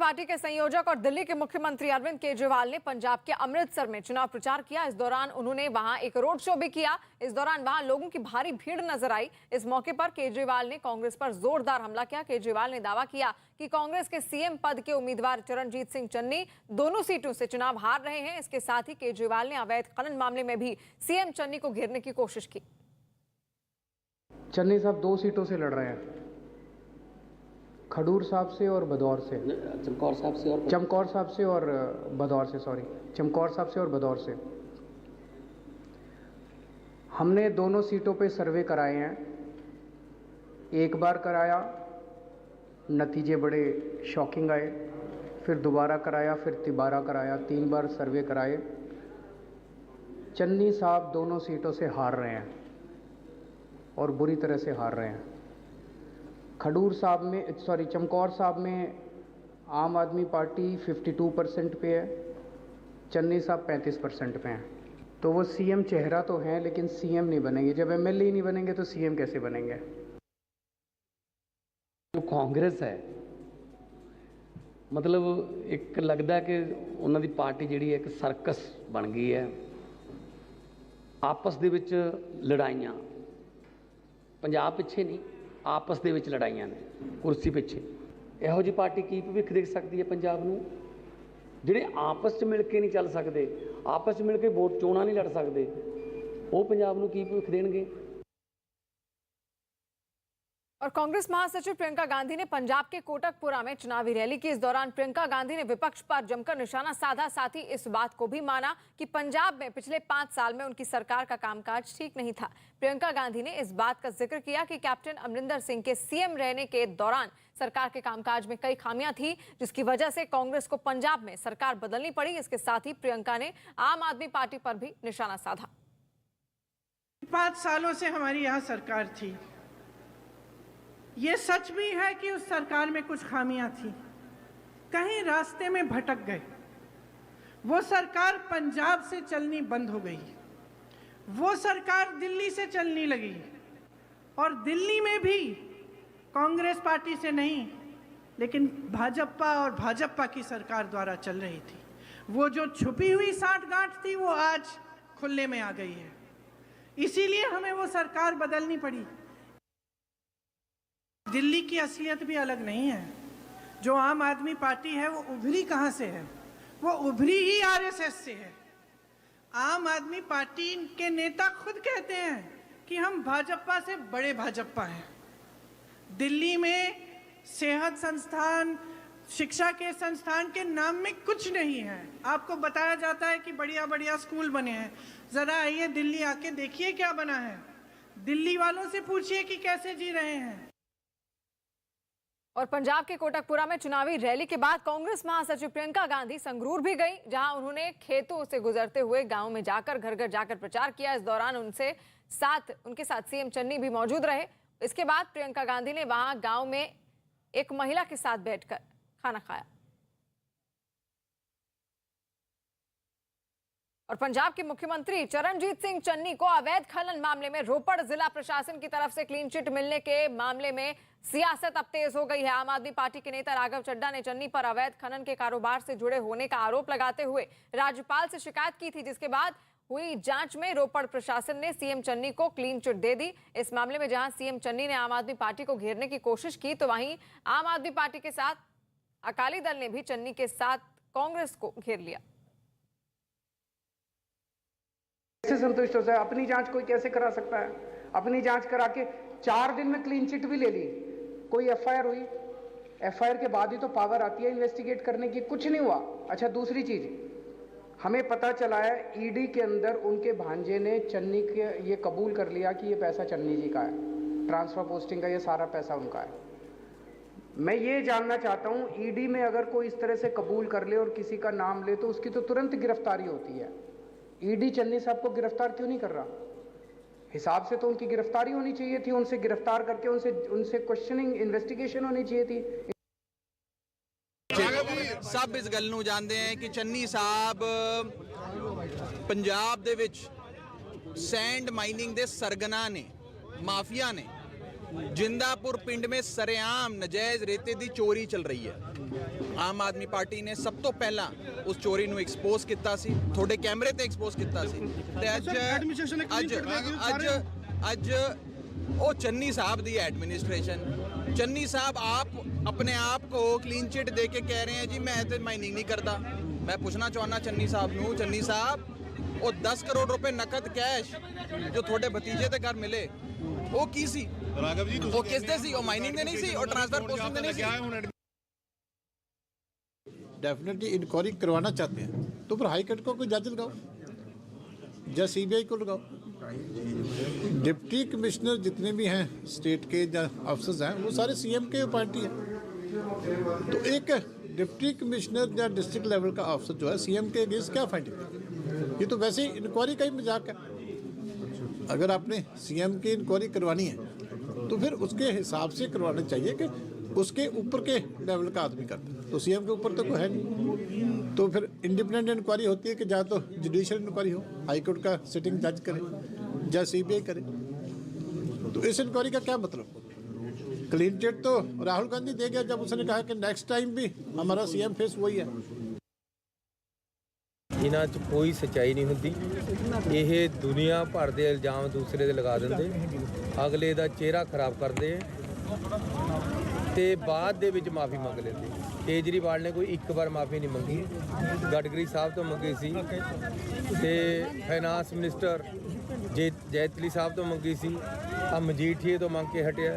Party के संयोजक और दिल्ली के मुख्यमंत्री अरविंद केजरीवाल ने पंजाब के अमृतसर में चुनाव प्रचार किया। इस दौरान उन्होंने वहां एक रोड शो भी किया। इस दौरान वहां लोगों की भारी भीड़ नजर आई। इस मौके पर केजरीवाल ने कांग्रेस पर जोरदार हमला किया। केजरीवाल ने दावा किया कि कांग्रेस के सीएम पद के उम्मीदवार चरणजीत सिंह चन्नी दोनों सीटों से चुनाव हार रहे हैं। इसके साथ ही केजरीवाल ने अवैध खनन मामले में भी सीएम चन्नी को घेरने की कोशिश की। चन्नी साहब 2 सीटों से लड़ रहे हैं, खडूर साहब से और भदौर से। चमकौर साहब से और चमकौर साहब से और भदौर से, सॉरी, चमकौर साहब से और भदौर से। हमने दोनों सीटों पे सर्वे कराए हैं। एक बार कराया, नतीजे बड़े शॉकिंग आए। फिर दोबारा कराया, फिर तिबारा कराया, 3 बार सर्वे कराए। चन्नी साहब दोनों सीटों से हार रहे हैं और बुरी तरह से हार रहे हैं। खडूर साहब में, सॉरी, चमकौर साहब में आम आदमी पार्टी 52% पे है, चन्नी साहब 35% पे हैं। तो वो सीएम चेहरा तो हैं लेकिन सीएम नहीं बनेंगे। जब एमएलए ही नहीं बनेंगे तो सीएम कैसे बनेंगे? जो कांग्रेस है, मतलब एक लगता है कि उन्होंने पार्टी जी एक सर्कस बन गई है। आपस दे विच लड़ाइयां, पंजाब पिछे नहीं, आपस दे विच लड़ाइयां ने कुर्सी पिछे। इहो जी पार्टी की भविख देख सकती है पंजाब नूं? जिहड़े आपस च मिल के नहीं चल सकते, आपस में मिल के वोट चोणां नहीं लड़ सकते, वो पंजाब नूं की भविख देणगे? और कांग्रेस महासचिव प्रियंका गांधी ने पंजाब के कोटकपुरा में चुनावी रैली की। इस दौरान प्रियंका गांधी ने विपक्ष पर जमकर निशाना साधा। साथ ही इस बात को भी माना कि पंजाब में पिछले 5 साल में उनकी सरकार का कामकाज ठीक नहीं था। प्रियंका गांधी ने इस बात का जिक्र किया कि कैप्टन अमरिंदर सिंह के सीएम रहने के दौरान सरकार के कामकाज में कई खामियां थी, जिसकी वजह से कांग्रेस को पंजाब में सरकार बदलनी पड़ी। इसके साथ ही प्रियंका ने आम आदमी पार्टी पर भी निशाना साधा। 5 सालों से हमारी यहाँ सरकार थी। ये सच भी है कि उस सरकार में कुछ खामियां थी, कहीं रास्ते में भटक गए। वो सरकार पंजाब से चलनी बंद हो गई, वो सरकार दिल्ली से चलने लगी, और दिल्ली में भी कांग्रेस पार्टी से नहीं लेकिन भाजपा और भाजपा की सरकार द्वारा चल रही थी। वो जो छुपी हुई साठगांठ थी वो आज खुले में आ गई है। इसीलिए हमें वो सरकार बदलनी पड़ी। दिल्ली की असलियत भी अलग नहीं है। जो आम आदमी पार्टी है वो उभरी कहाँ से है? वो उभरी ही आरएसएस से है। आम आदमी पार्टी के नेता खुद कहते हैं कि हम भाजपा से बड़े भाजपा हैं। दिल्ली में सेहत संस्थान, शिक्षा के संस्थान के नाम में कुछ नहीं है। आपको बताया जाता है कि बढ़िया बढ़िया स्कूल बने हैं। जरा आइए दिल्ली आके देखिए क्या बना है। दिल्ली वालों से पूछिए कि कैसे जी रहे हैं। और पंजाब के कोटकपुरा में चुनावी रैली के बाद कांग्रेस महासचिव प्रियंका गांधी संगरूर भी गई, जहां उन्होंने खेतों से गुजरते हुए गांव में जाकर घर घर जाकर प्रचार किया। इस दौरान उनके साथ सीएम चन्नी भी मौजूद रहे। इसके बाद प्रियंका गांधी ने वहां गांव में एक महिला के साथ बैठकर खाना खाया। और पंजाब के मुख्यमंत्री चरणजीत सिंह चन्नी को अवैध खनन मामले में रोपड़ जिला प्रशासन की तरफ से क्लीन चिट मिलने के मामले में सियासत अब तेज हो गई है। आम आदमी पार्टी के नेता राघव चड्ढा ने चन्नी पर अवैध खनन के कारोबार से जुड़े होने का आरोप लगाते हुए राज्यपाल से शिकायत की थी, जिसके बाद हुई जांच में रोपड़ प्रशासन ने सीएम चन्नी को क्लीन चिट दे दी। इस मामले में जहां सीएम चन्नी ने आम आदमी पार्टी को घेरने की कोशिश की, तो वहीं आम आदमी पार्टी के साथ अकाली दल ने भी चन्नी के साथ कांग्रेस को घेर लिया। कैसे संतुष्ट हो जाए? अपनी जांच कोई कैसे करा सकता है? अपनी जांच करा के 4 दिन में क्लीन चिट भी ले ली। कोई एफआईआर हुई, एफआईआर के बाद ही तो पावर आती है इन्वेस्टिगेट करने की। कुछ नहीं हुआ। अच्छा, दूसरी चीज, हमें पता चला है ईडी के अंदर उनके भांजे ने चन्नी के ये कबूल कर लिया कि ये पैसा चन्नी जी का है, ट्रांसफर पोस्टिंग का ये सारा पैसा उनका है। मैं ये जानना चाहता हूं, ईडी में अगर कोई इस तरह से कबूल कर ले और किसी का नाम ले तो उसकी तो तुरंत गिरफ्तारी होती है। ईडी चन्नी साहब को गिरफ्तार क्यों नहीं कर रहा? हिसाब से तो उनकी गिरफ्तारी होनी चाहिए थी। उनसे गिरफ्तार करके उनसे क्वेश्चनिंग, इन्वेस्टिगेशन होनी चाहिए थी। सब इस गल नूं जानते हैं कि चन्नी साहब पंजाब दे विच सैंड माइनिंग दे सरगना ने, माफिया ने, ਜਿੰਦਾਪੁਰ ਪਿੰਡ में सरेआम ਨਜਾਇਜ਼ ਰੇਤੇ ਦੀ ਚੋਰੀ ਚੱਲ ਰਹੀ ਹੈ। ਆਮ ਆਦਮੀ ਪਾਰਟੀ ਨੇ ਸਭ ਤੋਂ ਪਹਿਲਾਂ ਉਸ ਚੋਰੀ ਨੂੰ ਐਕਸਪੋਜ਼ ਕੀਤਾ ਸੀ, ਤੁਹਾਡੇ ਕੈਮਰੇ ਤੇ ਐਕਸਪੋਜ਼ ਕੀਤਾ ਸੀ ਤੇ ਅੱਜ ਉਹ ਚੰਨੀ ਸਾਹਿਬ ਦੀ ਐਡਮਿਨਿਸਟ੍ਰੇਸ਼ਨ, ਚੰਨੀ ਸਾਹਿਬ ਆਪ अपने आप को क्लीन चिट दे के कह रहे हैं जी मैं तो माइनिंग नहीं करता। मैं पूछना चाहना चन्नी साहब नूं, चन्नी साहब वो 10 करोड़ रुपए नकद कैश जो थोड़े भतीजे के घर मिले वो की सी? राघव जी वो किस दे सी? वो माइनिंग दे नहीं सी और ट्रांसफर पोस्टिंग दे नहीं सी। डेफिनेटली इंक्वायरी करवाना चाहते हैं तो फिर हाई कोर्ट को कोई जज लगाओ या सीबीआई को लगाओ। डिप्टी कमिश्नर जितने भी हैं स्टेट के या अफसर्स हैं वो सारे सीएम के अपॉइंटी हैं। तो एक डिप्टी कमिश्नर या डिस्ट्रिक्ट लेवल का अफसर जो है सीएम के अगेंस्ट क्या फाइंडिंग? ये तो वैसे ही इंक्वायरी का ही मजाक है। अगर आपने सीएम की इंक्वायरी करवानी है तो फिर उसके हिसाब से करवाना चाहिए कि उसके ऊपर के लेवल का आदमी करता है। तो सीएम के ऊपर तो कोई है नहीं, तो फिर इंडिपेंडेंट इंक्वायरी होती है कि या तो जुडिशियल इंक्वायरी हो, हाई कोर्ट का सिटिंग जज करे या सीबीआई करे। तो इस इंक्वायरी का क्या मतलब? क्लीन चिट तो राहुल गांधी दे गया जब उसने कहा कि नेक्स्ट टाइम भी हमारा सीएम फेस वही है। ਇਹਨਾਂ 'ਚ ਕੋਈ ਸੱਚਾਈ ਨਹੀਂ ਹੁੰਦੀ। ਇਹ ਦੁਨੀਆ ਭਰ ਦੇ ਇਲਜ਼ਾਮ ਦੂਸਰੇ 'ਤੇ ਲਗਾ ਦਿੰਦੇ, ਅਗਲੇ ਦਾ ਚਿਹਰਾ ਖਰਾਬ ਕਰਦੇ ਤੇ ਬਾਅਦ ਦੇ ਵਿੱਚ ਮਾਫੀ ਮੰਗ ਲੈਂਦੇ। ਕੇਜਰੀਵਾਲ ਨੇ ਕੋਈ ਇੱਕ ਵਾਰ ਮਾਫੀ ਨਹੀਂ ਮੰਗੀ, ਗਡਕਰੀ ਸਾਹਿਬ ਤੋਂ ਮੰਗੀ ਸੀ ਤੇ ਫਾਈਨਾਂਸ ਮਿਨਿਸਟਰ ਜੈਤਲੀ ਸਾਹਿਬ ਤੋਂ ਮੰਗੀ ਸੀ, ਆ ਮਜੀਠੀਏ ਤੋਂ ਮੰਗ ਕੇ ਹਟਿਆ।